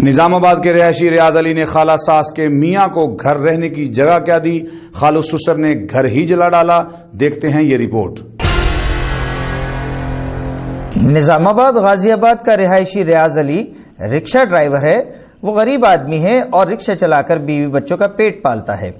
نظام آباد کے رہائشی ریاض علی نے خالہ ساس کے میاں کو گھر رہنے کی جگہ کیا دی، خالو سسر نے گھر ہی جلا ڈالا۔ دیکھتے ہیں یہ رپورٹ۔ نظام آباد غازی آباد کا رہائشی ریاض علی رکشہ ڈرائیور ہے۔ وہ غریب آدمی ہے اور رکشہ چلا کر بیوی بچوں کا پیٹ پالتا ہے۔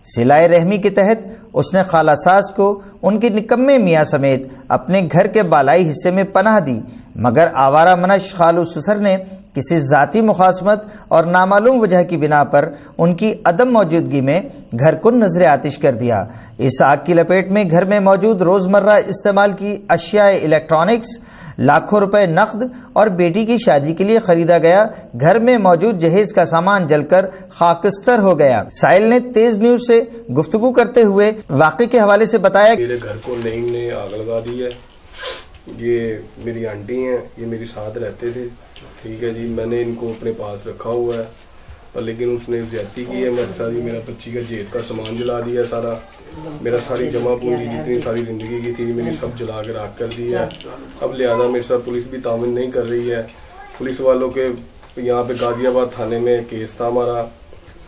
صلہ رحمی کے تحت اس نے خالہ ساس کو ان کے نکمے میاں سمیت اپنے گھر کے بالائی حصے میں پناہ دی، مگر آوارہ منش خالو سسر نے کسی ذاتی مخاصمت اور نامعلوم وجہ کی بنا پر ان کی عدم موجودگی میں گھر کو نذر آتش کر دیا۔ اس آگ کی لپیٹ میں گھر میں موجود روزمرہ استعمال کی اشیاء الیکٹرانکس، لاکھوں روپے نقد اور بیٹی کی شادی کے لیے خریدا گیا گھر میں موجود جہیز کا سامان جل کر خاکستر ہو گیا۔ سائل نے تیز نیوز سے گفتگو کرتے ہوئے واقعے کے حوالے سے بتایا کہ میرے گھر کو نعیم نے آگ لگا دی ہے۔ یہ میری آنٹی ہیں، یہ میری ساتھ رہتے تھے، ٹھیک ہے جی۔ میں نے ان کو اپنے پاس رکھا ہوا ہے، اور لیکن اس نے زیادتی کی ہے میرے ساتھ۔ میرا بچی کا جیب کا سامان جلا دیا سارا، میرا ساری جمع پونجی جتنی ساری زندگی کی تھی میری سب جلا کے راکھ کر دی ہے۔ اب لہٰذا میرے ساتھ پولیس بھی تعاون نہیں کر رہی ہے۔ پولیس والوں کے یہاں پہ غازی آباد تھانے میں کیس تھا ہمارا،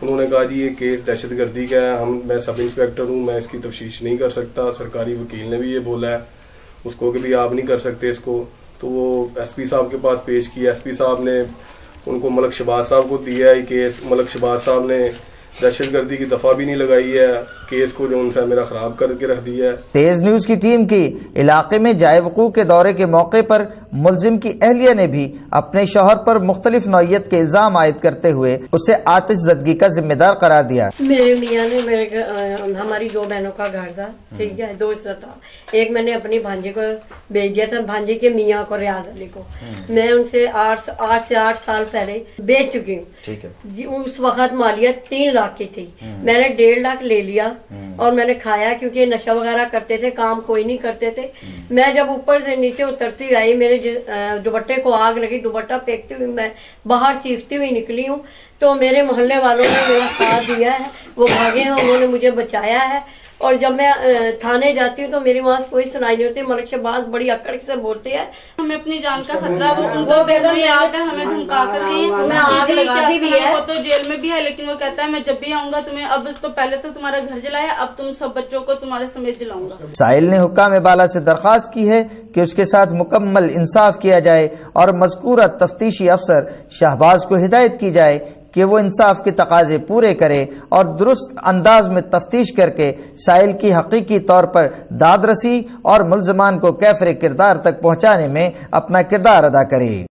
انہوں نے کہا جی یہ کیس دہشت گردی کا ہے، میں سب انسپیکٹر ہوں، میں اس کی تفتیش نہیں کر سکتا۔ سرکاری وکیل نے بھی یہ بولا ہے اس کو کہ بھی آپ نہیں کر سکتے اس کو، تو وہ ایس پی صاحب کے پاس پیش کیا۔ ایس پی صاحب نے ان کو ملک شہباز صاحب کو دیا ہے کیس۔ ملک شہباز صاحب نے دہشت گردی کی دفعہ بھی نہیں لگائی ہے، کیس کو جو ان سے میرا خراب کر کے رکھ دیا ہے۔ تیز نیوز کی ٹیم کی علاقے میں جائے وقوع کے دورے کے موقع پر ملزم کی اہلیہ نے بھی اپنے شوہر پر مختلف نوعیت کے الزام عائد کرتے ہوئے اسے آتش زدگی کا ذمہ دار قرار دیا۔ میرے میاں نے ہماری دو بہنوں کا گھر تھا، ٹھیک ہے، دو حصہ تھا۔ ایک میں نے اپنی بھانجے کو بیچ دیا تھا، بھانجے کے میاں کو ریاض علی کو۔ میں ان سے 8 سال پہلے بیچ چکی ہوں۔ اس وقت مالیت 3 لاکھ کی تھی، میں نے 1.5 لاکھ لے لیا اور میں نے کھایا، کیونکہ نشہ وغیرہ کرتے تھے، کام کوئی نہیں کرتے تھے۔ میں جب اوپر سے نیچے اترتی آئی، میرے دوپٹے کو آگ لگی، دوپٹہ پھینکتی ہوئی میں باہر چیختی ہوئی نکلی ہوں، تو میرے محلے والوں نے میرا ساتھ دیا ہے، وہ بھاگے ہیں، انہوں نے مجھے بچایا ہے۔ اور جب میں تھانے جاتی ہوں تو میری وہاں کوئی سنائی نہیں ہوتی۔ ملک شہباز بڑی اکڑ سے بولتے ہیں ہمیں اپنی جان کا خطرہ، وہ ان کو بیگم میں آ کر ہمیں دھمکا کر گئی، وہ تو جیل میں بھی ہے، لیکن وہ کہتا ہے میں جب بھی آؤں گا تمہیں، اب تو پہلے تو تمہارا گھر جلایا، اب تم سب بچوں کو تمہارے سمیت جلاؤں گا۔ سائل نے حکام بالا سے درخواست کی ہے کہ اس کے ساتھ مکمل انصاف کیا جائے اور مذکورہ تفتیشی افسر شہباز کو ہدایت کی جائے کہ وہ انصاف کے تقاضے پورے کرے اور درست انداز میں تفتیش کر کے سائل کی حقیقی طور پر داد رسی اور ملزمان کو کیفر کردار تک پہنچانے میں اپنا کردار ادا کرے۔